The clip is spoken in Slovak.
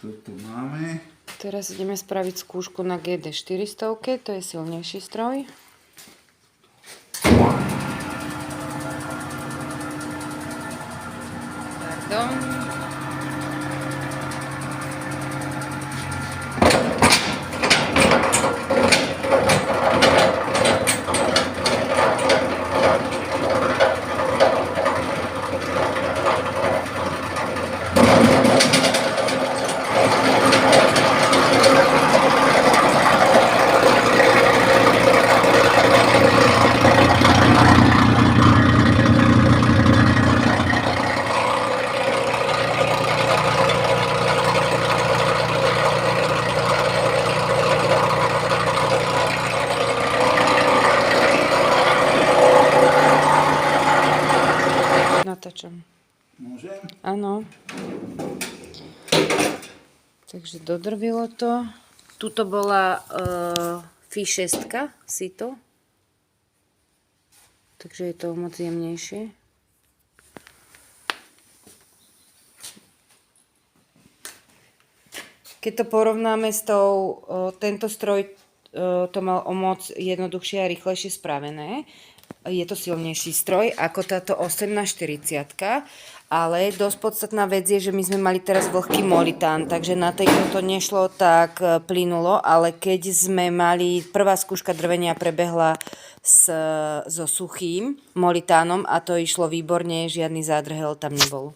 toto máme. Teraz ideme spraviť skúšku na GD 400, to je silnejší stroj. Pardon. Natáčam. Môžem? Áno. Takže dodrvilo to. Tuto bola Fi 6 sito. Takže je to moc jemnejšie. Keď to porovnáme s tou, tento stroj to mal o moc jednoduchšie a rýchlejšie spravené. Je to silnejší stroj ako táto 1840, ale dosť podstatná vec je, že my sme mali teraz vlhký molitán, takže na tejto to nešlo tak plynulo, ale keď sme mali, prvá skúška drvenia prebehla so suchým molitánom a to išlo výborne, žiadny zádrhel tam nebol.